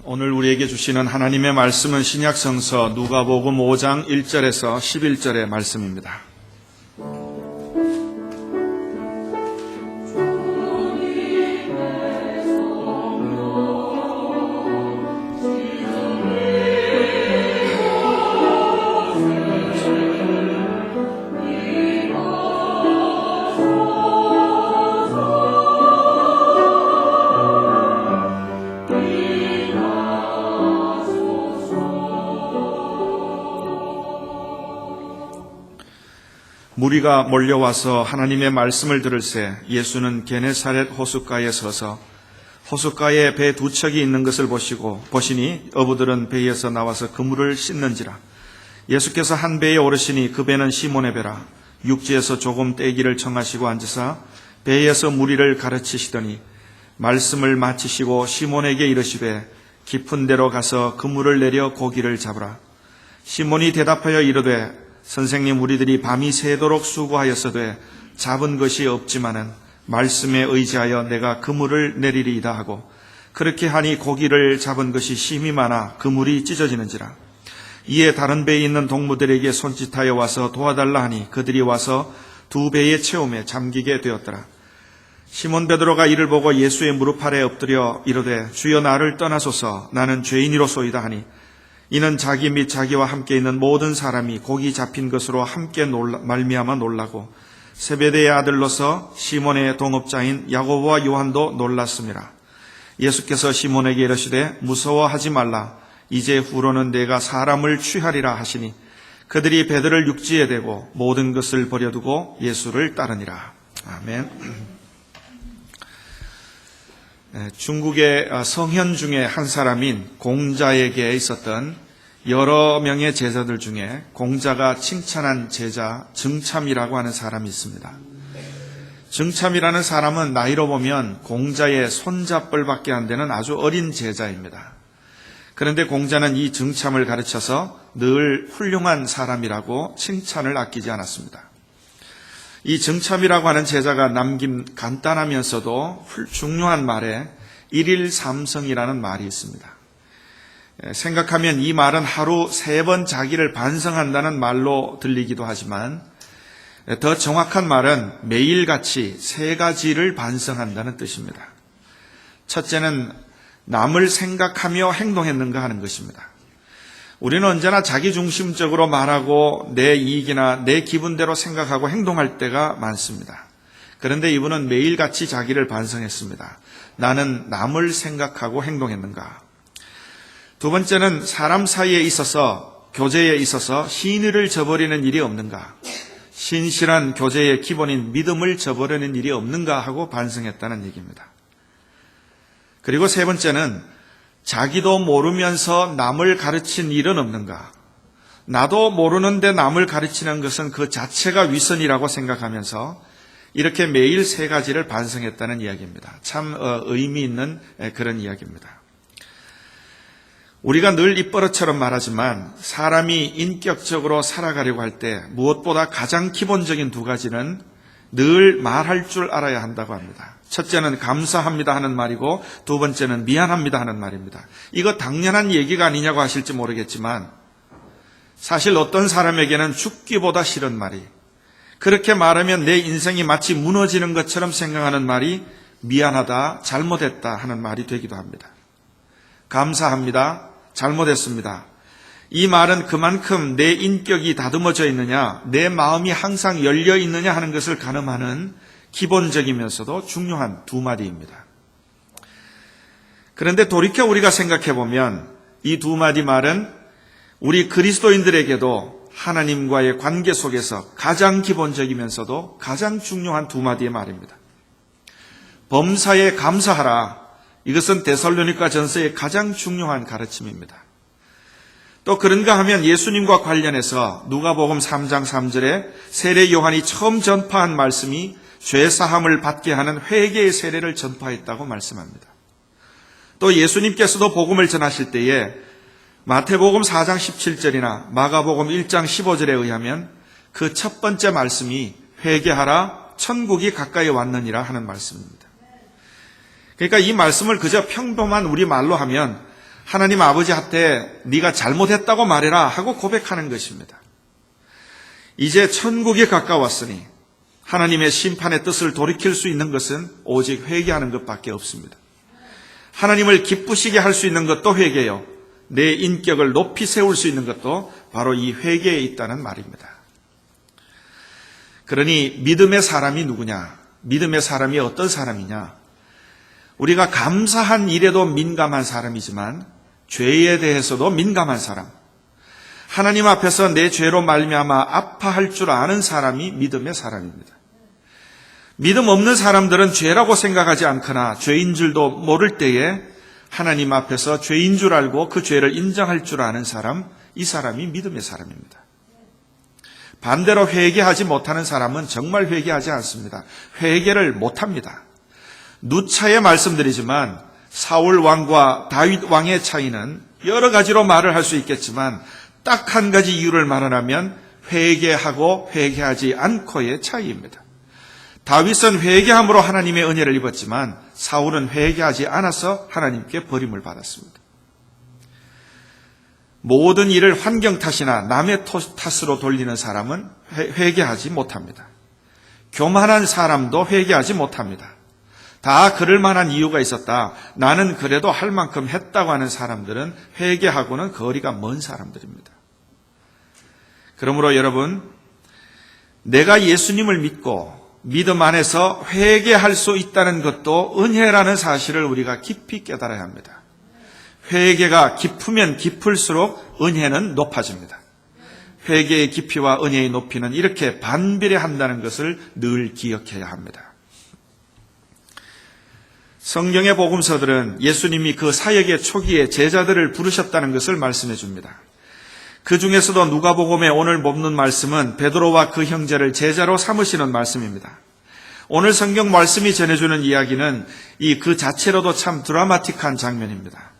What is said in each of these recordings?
오늘 우리에게 주시는 하나님의 말씀은 신약성서 누가복음 5장 1절에서 11절의 말씀입니다. 무리가 몰려와서 하나님의 말씀을 들을새 예수는 게네사렛 호숫가에 서서 호숫가에 배 두 척이 있는 것을 보시니 어부들은 배에서 나와서 그물을 씻는지라. 예수께서 한 배에 오르시니 그 배는 시몬의 배라. 육지에서 조금 떼기를 청하시고 앉으사 배에서 무리를 가르치시더니 말씀을 마치시고 시몬에게 이르시되 깊은 데로 가서 그물을 내려 고기를 잡으라. 시몬이 대답하여 이르되 선생님, 우리들이 밤이 새도록 수고하였어되 잡은 것이 없지만은 말씀에 의지하여 내가 그물을 내리리이다 하고 그렇게 하니 고기를 잡은 것이 심히 많아 그물이 찢어지는지라. 이에 다른 배에 있는 동무들에게 손짓하여 와서 도와달라 하니 그들이 와서 두 배의 체험에 잠기게 되었더라. 시몬 베드로가 이를 보고 예수의 무릎 아래 엎드려 이르되 주여 나를 떠나소서 나는 죄인이로소이다 하니 이는 자기 및 자기와 함께 있는 모든 사람이 고기 잡힌 것으로 함께 말미암아 놀라고 세베대의 아들로서 시몬의 동업자인 야고보와 요한도 놀랐습니다. 예수께서 시몬에게 이르시되 무서워하지 말라. 이제 후로는 내가 사람을 취하리라 하시니 그들이 배들을 육지에 대고 모든 것을 버려두고 예수를 따르니라. 아멘. 중국의 성현 중에 한 사람인 공자에게 있었던 여러 명의 제자들 중에 공자가 칭찬한 제자 증참이라고 하는 사람이 있습니다. 증참이라는 사람은 나이로 보면 공자의 손자뻘밖에 안 되는 아주 어린 제자입니다. 그런데 공자는 이 증참을 가르쳐서 늘 훌륭한 사람이라고 칭찬을 아끼지 않았습니다. 이 증참이라고 하는 제자가 남긴 간단하면서도 중요한 말에 일일삼성이라는 말이 있습니다. 생각하면 이 말은 하루 3번 자기를 반성한다는 말로 들리기도 하지만 더 정확한 말은 매일같이 3가지를 반성한다는 뜻입니다. 첫째는 남을 생각하며 행동했는가 하는 것입니다. 우리는 언제나 자기중심적으로 말하고 내 이익이나 내 기분대로 생각하고 행동할 때가 많습니다. 그런데 이분은 매일같이 자기를 반성했습니다. 나는 남을 생각하고 행동했는가? 두 번째는 사람 사이에 있어서 교제에 있어서 신의를 저버리는 일이 없는가? 신실한 교제의 기본인 믿음을 저버리는 일이 없는가 하고 반성했다는 얘기입니다. 그리고 세 번째는 자기도 모르면서 남을 가르친 일은 없는가? 나도 모르는데 남을 가르치는 것은 그 자체가 위선이라고 생각하면서 이렇게 매일 3가지를 반성했다는 이야기입니다. 참 의미 있는 그런 이야기입니다. 우리가 늘 입버릇처럼 말하지만 사람이 인격적으로 살아가려고 할 때 무엇보다 가장 기본적인 2가지는 늘 말할 줄 알아야 한다고 합니다. 첫째는 감사합니다 하는 말이고 두 번째는 미안합니다 하는 말입니다. 이거 당연한 얘기가 아니냐고 하실지 모르겠지만 사실 어떤 사람에게는 죽기보다 싫은 말이, 그렇게 말하면 내 인생이 마치 무너지는 것처럼 생각하는 말이 미안하다, 잘못했다 하는 말이 되기도 합니다. 감사합니다, 잘못했습니다. 이 말은 그만큼 내 인격이 다듬어져 있느냐, 내 마음이 항상 열려 있느냐 하는 것을 가늠하는 기본적이면서도 중요한 2마디입니다. 그런데 돌이켜 우리가 생각해 보면 이 2마디 말은 우리 그리스도인들에게도 하나님과의 관계 속에서 가장 기본적이면서도 가장 중요한 2마디의 말입니다. 범사에 감사하라. 이것은 데살로니가 전서의 가장 중요한 가르침입니다. 또 그런가 하면 예수님과 관련해서 누가복음 3장 3절에 세례 요한이 처음 전파한 말씀이 죄사함을 받게 하는 회개의 세례를 전파했다고 말씀합니다. 또 예수님께서도 복음을 전하실 때에 마태복음 4장 17절이나 마가복음 1장 15절에 의하면 그 첫 번째 말씀이 회개하라, 천국이 가까이 왔느니라 하는 말씀입니다. 그러니까 이 말씀을 그저 평범한 우리말로 하면 하나님 아버지한테 네가 잘못했다고 말해라 하고 고백하는 것입니다. 이제 천국이 가까웠으니 하나님의 심판의 뜻을 돌이킬 수 있는 것은 오직 회개하는 것밖에 없습니다. 하나님을 기쁘시게 할 수 있는 것도 회개요. 내 인격을 높이 세울 수 있는 것도 바로 이 회개에 있다는 말입니다. 그러니 믿음의 사람이 누구냐? 믿음의 사람이 어떤 사람이냐? 우리가 감사한 일에도 민감한 사람이지만 죄에 대해서도 민감한 사람, 하나님 앞에서 내 죄로 말미암아 아파할 줄 아는 사람이 믿음의 사람입니다. 믿음 없는 사람들은 죄라고 생각하지 않거나 죄인 줄도 모를 때에 하나님 앞에서 죄인 줄 알고 그 죄를 인정할 줄 아는 사람, 이 사람이 믿음의 사람입니다. 반대로 회개하지 못하는 사람은 정말 회개하지 않습니다. 회개를 못합니다. 누차에 말씀드리지만 사울 왕과 다윗 왕의 차이는 여러 가지로 말을 할 수 있겠지만 딱 한 가지 이유를 말하자면 회개하고 회개하지 않고의 차이입니다. 다윗은 회개함으로 하나님의 은혜를 입었지만 사울은 회개하지 않아서 하나님께 버림을 받았습니다. 모든 일을 환경 탓이나 남의 탓으로 돌리는 사람은 회개하지 못합니다. 교만한 사람도 회개하지 못합니다. 다 그럴 만한 이유가 있었다. 나는 그래도 할 만큼 했다고 하는 사람들은 회개하고는 거리가 먼 사람들입니다. 그러므로 여러분, 내가 예수님을 믿고 믿음 안에서 회개할 수 있다는 것도 은혜라는 사실을 우리가 깊이 깨달아야 합니다. 회개가 깊으면 깊을수록 은혜는 높아집니다. 회개의 깊이와 은혜의 높이는 이렇게 반비례한다는 것을 늘 기억해야 합니다. 성경의 복음서들은 예수님이 그 사역의 초기에 제자들을 부르셨다는 것을 말씀해 줍니다. 그 중에서도 누가복음의 오늘 본문 말씀은 베드로와 그 형제를 제자로 삼으시는 말씀입니다. 오늘 성경 말씀이 전해주는 이야기는 그 자체로도 참 드라마틱한 장면입니다.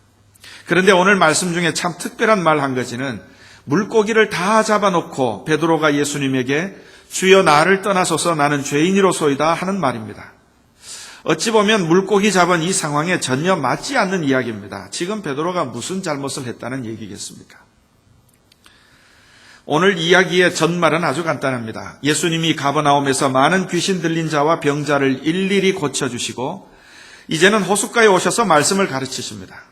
그런데 오늘 말씀 중에 참 특별한 말 한 가지는 물고기를 다 잡아놓고 베드로가 예수님에게 주여 나를 떠나소서 나는 죄인이로소이다 하는 말입니다. 어찌 보면 물고기 잡은 이 상황에 전혀 맞지 않는 이야기입니다. 지금 베드로가 무슨 잘못을 했다는 얘기겠습니까? 오늘 이야기의 전말은 아주 간단합니다. 예수님이 가버나움에서 많은 귀신 들린 자와 병자를 일일이 고쳐주시고 이제는 호숫가에 오셔서 말씀을 가르치십니다.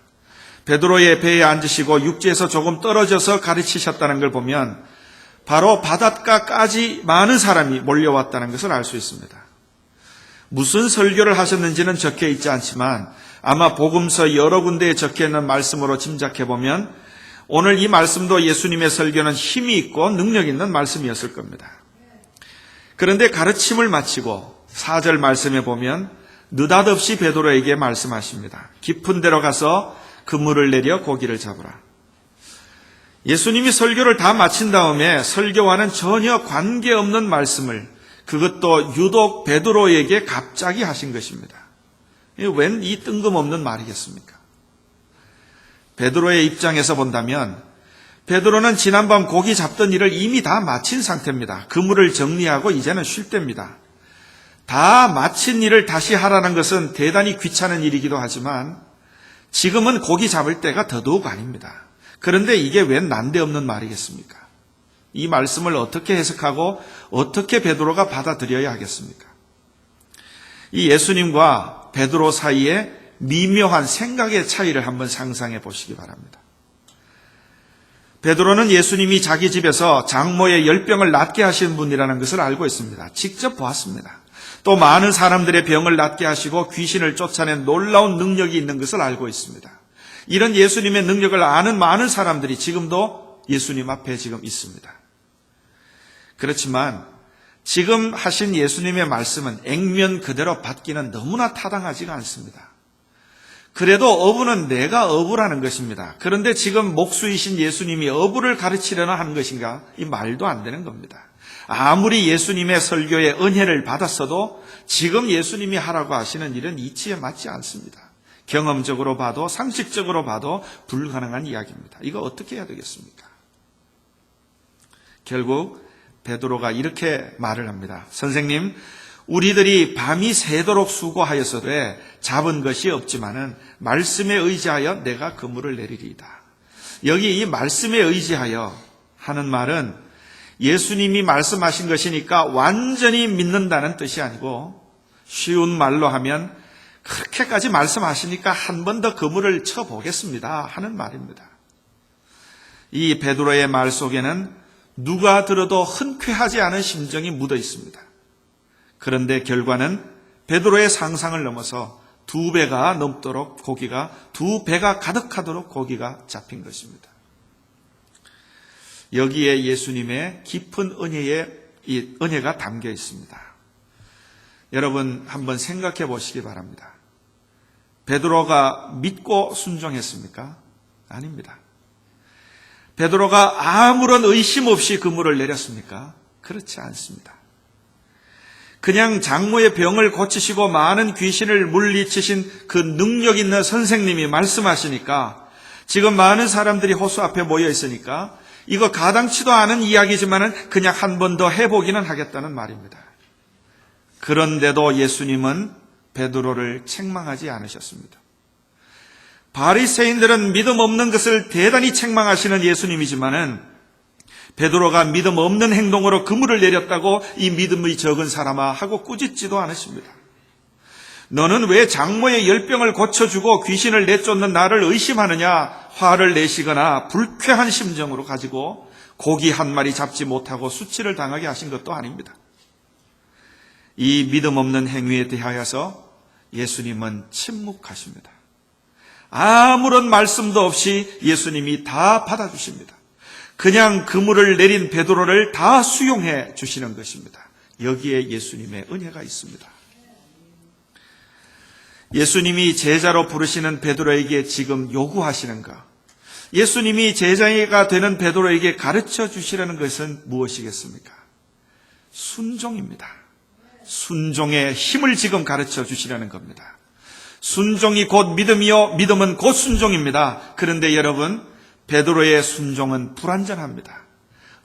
베드로의 배에 앉으시고 육지에서 조금 떨어져서 가르치셨다는 걸 보면 바로 바닷가까지 많은 사람이 몰려왔다는 것을 알 수 있습니다. 무슨 설교를 하셨는지는 적혀 있지 않지만 아마 복음서 여러 군데에 적혀 있는 말씀으로 짐작해보면 오늘 이 말씀도 예수님의 설교는 힘이 있고 능력 있는 말씀이었을 겁니다. 그런데 가르침을 마치고 4절 말씀에 보면 느닷없이 베드로에게 말씀하십니다. 깊은 데로 가서 그물을 내려 고기를 잡으라. 예수님이 설교를 다 마친 다음에 설교와는 전혀 관계없는 말씀을 그것도 유독 베드로에게 갑자기 하신 것입니다. 웬 이 뜬금없는 말이겠습니까? 베드로의 입장에서 본다면 베드로는 지난밤 고기 잡던 일을 이미 다 마친 상태입니다. 그물을 정리하고 이제는 쉴 때입니다. 다 마친 일을 다시 하라는 것은 대단히 귀찮은 일이기도 하지만 지금은 고기 잡을 때가 더더욱 아닙니다. 그런데 이게 웬 난데없는 말이겠습니까? 이 말씀을 어떻게 해석하고 어떻게 베드로가 받아들여야 하겠습니까? 이 예수님과 베드로 사이에 미묘한 생각의 차이를 한번 상상해 보시기 바랍니다. 베드로는 예수님이 자기 집에서 장모의 열병을 낫게 하신 분이라는 것을 알고 있습니다. 직접 보았습니다. 또 많은 사람들의 병을 낫게 하시고 귀신을 쫓아낸 놀라운 능력이 있는 것을 알고 있습니다. 이런 예수님의 능력을 아는 많은 사람들이 지금도 예수님 앞에 지금 있습니다. 그렇지만 지금 하신 예수님의 말씀은 액면 그대로 받기는 너무나 타당하지가 않습니다. 그래도 어부는 내가 어부라는 것입니다. 그런데 지금 목수이신 예수님이 어부를 가르치려나 하는 것인가? 이 말도 안 되는 겁니다. 아무리 예수님의 설교에 은혜를 받았어도 지금 예수님이 하라고 하시는 일은 이치에 맞지 않습니다. 경험적으로 봐도 상식적으로 봐도 불가능한 이야기입니다. 이거 어떻게 해야 되겠습니까? 결국 베드로가 이렇게 말을 합니다. 선생님, 우리들이 밤이 새도록 수고하였어되 잡은 것이 없지만은 말씀에 의지하여 내가 그물을 내리리이다. 여기 이 말씀에 의지하여 하는 말은 예수님이 말씀하신 것이니까 완전히 믿는다는 뜻이 아니고, 쉬운 말로 하면 그렇게까지 말씀하시니까 한 번 더 그물을 쳐보겠습니다 하는 말입니다. 이 베드로의 말 속에는 누가 들어도 흔쾌하지 않은 심정이 묻어 있습니다. 그런데 결과는 베드로의 상상을 넘어서 2배가 넘도록 고기가, 2배가 가득하도록 고기가 잡힌 것입니다. 여기에 예수님의 깊은 은혜가 담겨 있습니다. 여러분 한번 생각해 보시기 바랍니다. 베드로가 믿고 순종했습니까? 아닙니다. 베드로가 아무런 의심 없이 그물을 내렸습니까? 그렇지 않습니다. 그냥 장모의 병을 고치시고 많은 귀신을 물리치신 그 능력 있는 선생님이 말씀하시니까, 지금 많은 사람들이 호수 앞에 모여 있으니까 이거 가당치도 않은 이야기지만은 그냥 한 번 더 해보기는 하겠다는 말입니다. 그런데도 예수님은 베드로를 책망하지 않으셨습니다. 바리새인들은 믿음 없는 것을 대단히 책망하시는 예수님이지만은 베드로가 믿음 없는 행동으로 그물을 내렸다고 이 믿음이 적은 사람아 하고 꾸짖지도 않으십니다. 너는 왜 장모의 열병을 고쳐주고 귀신을 내쫓는 나를 의심하느냐, 화를 내시거나 불쾌한 심정으로 가지고 고기 한 마리 잡지 못하고 수치를 당하게 하신 것도 아닙니다. 이 믿음 없는 행위에 대하여서 예수님은 침묵하십니다. 아무런 말씀도 없이 예수님이 다 받아주십니다. 그냥 그물을 내린 베드로를 다 수용해 주시는 것입니다. 여기에 예수님의 은혜가 있습니다. 예수님이 제자로 부르시는 베드로에게 지금 요구하시는가? 예수님이 제자가 되는 베드로에게 가르쳐 주시려는 것은 무엇이겠습니까? 순종입니다. 순종의 힘을 지금 가르쳐 주시려는 겁니다. 순종이 곧 믿음이요, 믿음은 곧 순종입니다. 그런데 여러분, 베드로의 순종은 불완전합니다.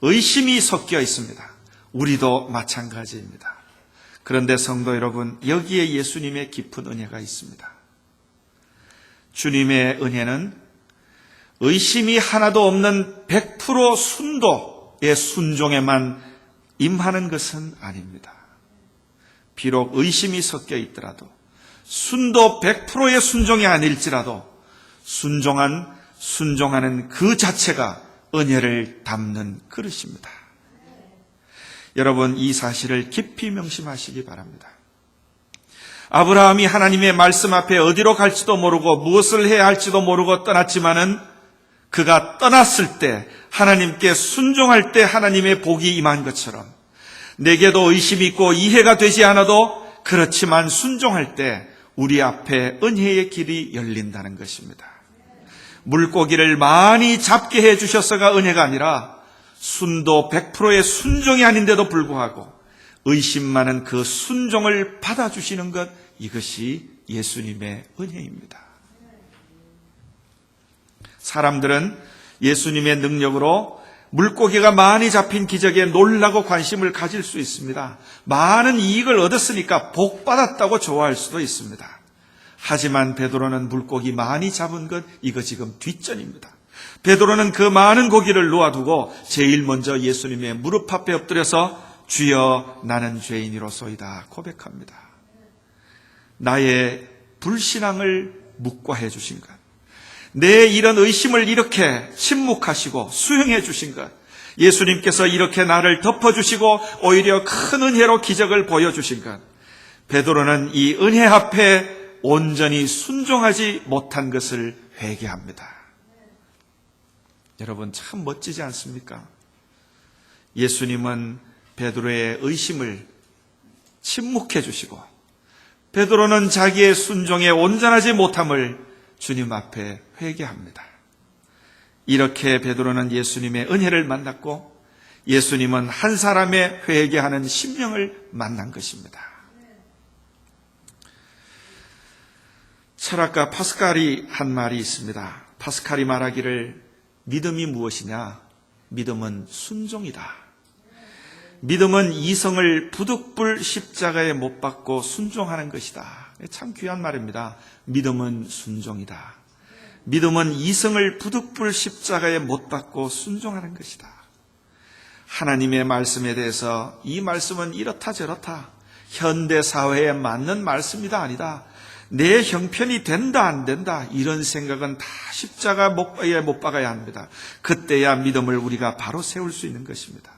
의심이 섞여 있습니다. 우리도 마찬가지입니다. 그런데 성도 여러분, 여기에 예수님의 깊은 은혜가 있습니다. 주님의 은혜는 의심이 하나도 없는 100% 순도의 순종에만 임하는 것은 아닙니다. 비록 의심이 섞여 있더라도, 순도 100%의 순종이 아닐지라도 순종하는 그 자체가 은혜를 담는 그릇입니다. 여러분, 이 사실을 깊이 명심하시기 바랍니다. 아브라함이 하나님의 말씀 앞에 어디로 갈지도 모르고 무엇을 해야 할지도 모르고 떠났지만은 그가 떠났을 때, 하나님께 순종할 때 하나님의 복이 임한 것처럼, 내게도 의심이 있고 이해가 되지 않아도 그렇지만 순종할 때 우리 앞에 은혜의 길이 열린다는 것입니다. 물고기를 많이 잡게 해주셔서가 은혜가 아니라 순도 100%의 순종이 아닌데도 불구하고 의심 많은 그 순종을 받아주시는 것, 이것이 예수님의 은혜입니다. 사람들은 예수님의 능력으로 물고기가 많이 잡힌 기적에 놀라고 관심을 가질 수 있습니다. 많은 이익을 얻었으니까 복 받았다고 좋아할 수도 있습니다. 하지만 베드로는 물고기 많이 잡은 것, 이거 지금 뒷전입니다. 베드로는 그 많은 고기를 놓아두고 제일 먼저 예수님의 무릎 앞에 엎드려서 주여 나는 죄인이로소이다 고백합니다. 나의 불신앙을 묵과해 주신 것, 내 이런 의심을 이렇게 침묵하시고 수용해 주신 것, 예수님께서 이렇게 나를 덮어주시고 오히려 큰 은혜로 기적을 보여주신 것, 베드로는 이 은혜 앞에 온전히 순종하지 못한 것을 회개합니다. 여러분, 참 멋지지 않습니까? 예수님은 베드로의 의심을 침묵해 주시고 베드로는 자기의 순종에 온전하지 못함을 주님 앞에 회개합니다. 이렇게 베드로는 예수님의 은혜를 만났고 예수님은 한 사람의 회개하는 심령을 만난 것입니다. 철학가 파스칼이 한 말이 있습니다. 파스칼이 말하기를 믿음이 무엇이냐? 믿음은 순종이다. 믿음은 이성을 부득불 십자가에 못 박고 순종하는 것이다. 참 귀한 말입니다. 믿음은 순종이다. 믿음은 이성을 부득불 십자가에 못 박고 순종하는 것이다. 하나님의 말씀에 대해서 이 말씀은 이렇다 저렇다, 현대 사회에 맞는 말씀이다 아니다, 내 형편이 된다 안 된다, 이런 생각은 다 십자가 목에 못 박아야 합니다. 그때야 믿음을 우리가 바로 세울 수 있는 것입니다.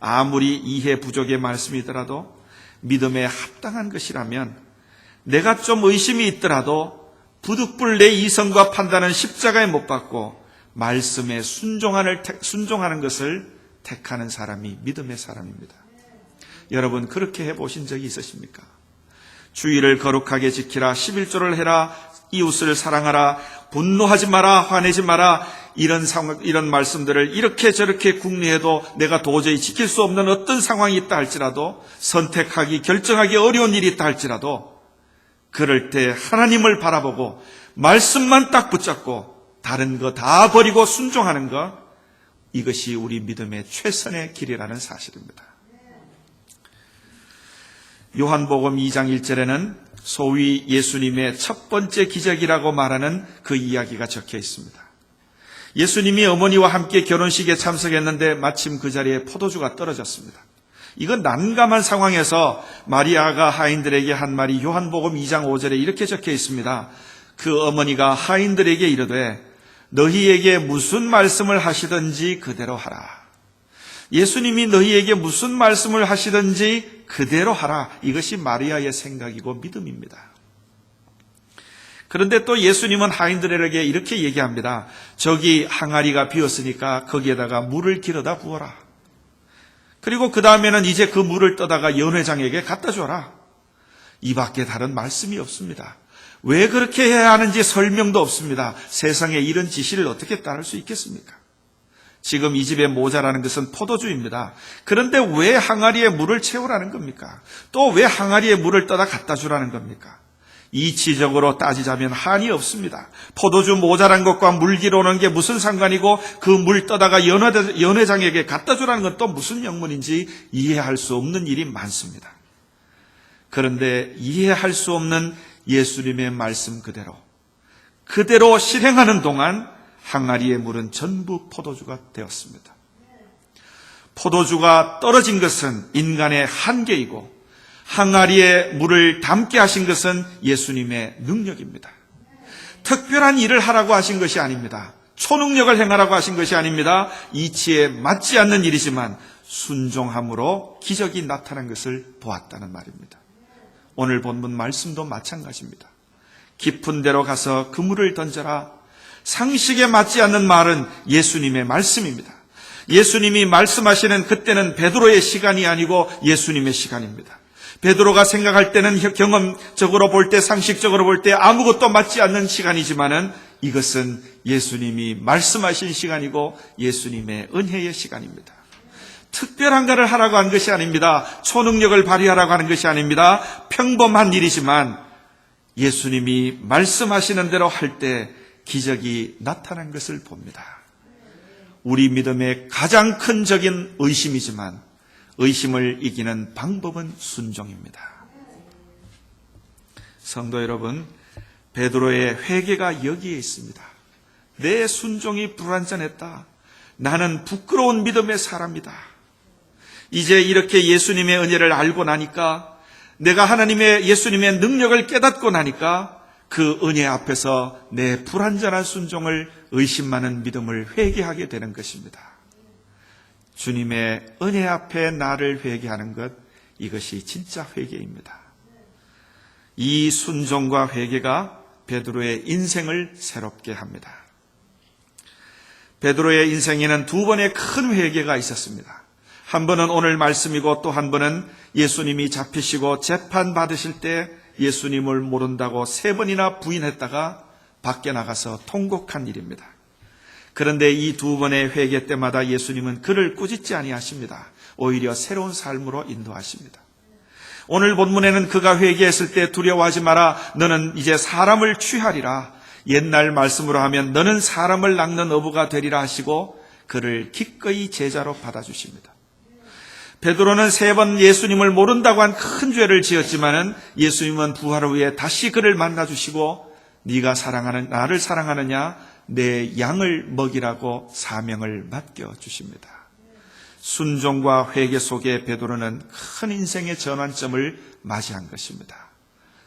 아무리 이해 부족의 말씀이더라도 믿음에 합당한 것이라면, 내가 좀 의심이 있더라도 부득불 내 이성과 판단은 십자가에 못 박고 말씀에 순종하는 것을 택하는 사람이 믿음의 사람입니다. 여러분, 그렇게 해보신 적이 있으십니까? 주의를 거룩하게 지키라, 11조를 해라, 이웃을 사랑하라, 분노하지 마라, 화내지 마라, 이런 말씀들을 이렇게 저렇게 궁리해도 내가 도저히 지킬 수 없는 어떤 상황이 있다 할지라도, 선택하기, 결정하기 어려운 일이 있다 할지라도, 그럴 때 하나님을 바라보고 말씀만 딱 붙잡고 다른 거 다 버리고 순종하는 것, 이것이 우리 믿음의 최선의 길이라는 사실입니다. 요한복음 2장 1절에는 소위 예수님의 첫 번째 기적이라고 말하는 그 이야기가 적혀 있습니다. 예수님이 어머니와 함께 결혼식에 참석했는데 마침 그 자리에 포도주가 떨어졌습니다. 이건 난감한 상황에서 마리아가 하인들에게 한 말이 요한복음 2장 5절에 이렇게 적혀 있습니다. 그 어머니가 하인들에게 이르되 너희에게 무슨 말씀을 하시든지 그대로 하라. 예수님이 너희에게 무슨 말씀을 하시든지 그대로 하라. 이것이 마리아의 생각이고 믿음입니다. 그런데 또 예수님은 하인들에게 이렇게 얘기합니다. 저기 항아리가 비었으니까 거기에다가 물을 길어다 부어라. 그리고 그 다음에는 이제 그 물을 떠다가 연회장에게 갖다 줘라. 이 밖에 다른 말씀이 없습니다. 왜 그렇게 해야 하는지 설명도 없습니다. 세상에 이런 지시를 어떻게 따를 수 있겠습니까? 지금 이 집에 모자라는 것은 포도주입니다. 그런데 왜 항아리에 물을 채우라는 겁니까? 또 왜 항아리에 물을 떠다 갖다 주라는 겁니까? 이치적으로 따지자면 한이 없습니다. 포도주 모자란 것과 물 길어오는 게 무슨 상관이고, 그 물 떠다가 연회장에게 갖다 주라는 건 또 무슨 영문인지 이해할 수 없는 일이 많습니다. 그런데 이해할 수 없는 예수님의 말씀 그대로 실행하는 동안 항아리의 물은 전부 포도주가 되었습니다. 포도주가 떨어진 것은 인간의 한계이고, 항아리에 물을 담게 하신 것은 예수님의 능력입니다. 특별한 일을 하라고 하신 것이 아닙니다. 초능력을 행하라고 하신 것이 아닙니다. 이치에 맞지 않는 일이지만 순종함으로 기적이 나타난 것을 보았다는 말입니다. 오늘 본문 말씀도 마찬가지입니다. 깊은 데로 가서 그물을 던져라. 상식에 맞지 않는 말은 예수님의 말씀입니다. 예수님이 말씀하시는 그때는 베드로의 시간이 아니고 예수님의 시간입니다. 베드로가 생각할 때는 경험적으로 볼 때, 상식적으로 볼 때 아무것도 맞지 않는 시간이지만은 이것은 예수님이 말씀하신 시간이고 예수님의 은혜의 시간입니다. 특별한 것을 하라고 한 것이 아닙니다. 초능력을 발휘하라고 하는 것이 아닙니다. 평범한 일이지만 예수님이 말씀하시는 대로 할 때 기적이 나타난 것을 봅니다. 우리 믿음의 가장 큰 적인 의심이지만 의심을 이기는 방법은 순종입니다. 성도 여러분, 베드로의 회개가 여기에 있습니다. 내 순종이 불완전했다. 나는 부끄러운 믿음의 사람이다. 이제 이렇게 예수님의 은혜를 알고 나니까, 내가 예수님의 능력을 깨닫고 나니까 그 은혜 앞에서 내 불완전한 순종을, 의심 많은 믿음을 회개하게 되는 것입니다. 주님의 은혜 앞에 나를 회개하는 것, 이것이 진짜 회개입니다. 이 순종과 회개가 베드로의 인생을 새롭게 합니다. 베드로의 인생에는 두 번의 큰 회개가 있었습니다. 한 번은 오늘 말씀이고, 또 한 번은 예수님이 잡히시고 재판받으실 때 예수님을 모른다고 3번이나 부인했다가 밖에 나가서 통곡한 일입니다. 그런데 이 두 번의 회개 때마다 예수님은 그를 꾸짖지 아니하십니다. 오히려 새로운 삶으로 인도하십니다. 오늘 본문에는 그가 회개했을 때 두려워하지 마라. 너는 이제 사람을 취하리라. 옛날 말씀으로 하면 너는 사람을 낚는 어부가 되리라 하시고 그를 기꺼이 제자로 받아주십니다. 베드로는 3번 예수님을 모른다고 한 큰 죄를 지었지만은 예수님은 부활 후에 다시 그를 만나주시고 네가 나를 사랑하느냐? 내 양을 먹이라고 사명을 맡겨주십니다. 순종과 회개 속에 베드로는 큰 인생의 전환점을 맞이한 것입니다.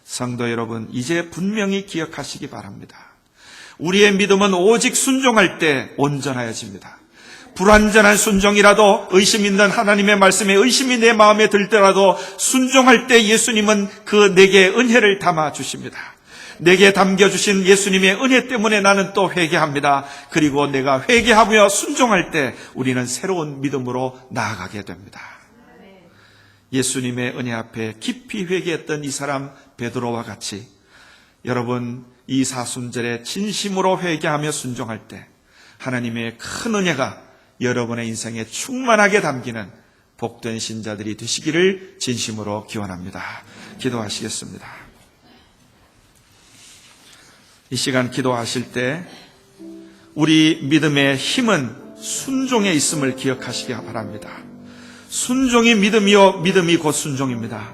성도 여러분, 이제 분명히 기억하시기 바랍니다. 우리의 믿음은 오직 순종할 때 온전하여집니다. 불완전한 순종이라도, 의심 있는 하나님의 말씀에 의심이 내 마음에 들더라도 순종할 때 예수님은 내게 은혜를 담아 주십니다. 내게 담겨주신 예수님의 은혜 때문에 나는 또 회개합니다. 그리고 내가 회개하며 순종할 때 우리는 새로운 믿음으로 나아가게 됩니다. 예수님의 은혜 앞에 깊이 회개했던 이 사람 베드로와 같이 여러분, 이 사순절에 진심으로 회개하며 순종할 때 하나님의 큰 은혜가 여러분의 인생에 충만하게 담기는 복된 신자들이 되시기를 진심으로 기원합니다. 기도하시겠습니다. 이 시간 기도하실 때 우리 믿음의 힘은 순종에 있음을 기억하시기 바랍니다. 순종이 믿음이요, 믿음이 곧 순종입니다.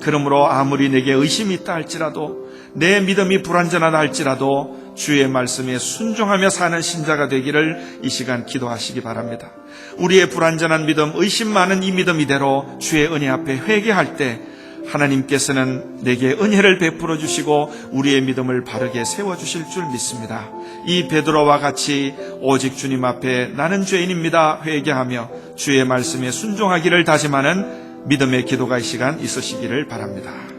그러므로 아무리 내게 의심이 있다 할지라도, 내 믿음이 불완전하다 할지라도 주의 말씀에 순종하며 사는 신자가 되기를 이 시간 기도하시기 바랍니다. 우리의 불완전한 믿음, 의심 많은 이 믿음 이대로 주의 은혜 앞에 회개할 때 하나님께서는 내게 은혜를 베풀어 주시고 우리의 믿음을 바르게 세워주실 줄 믿습니다. 이 베드로와 같이 오직 주님 앞에 나는 죄인입니다 회개하며 주의 말씀에 순종하기를 다짐하는 믿음의 기도가 이 시간 있으시기를 바랍니다.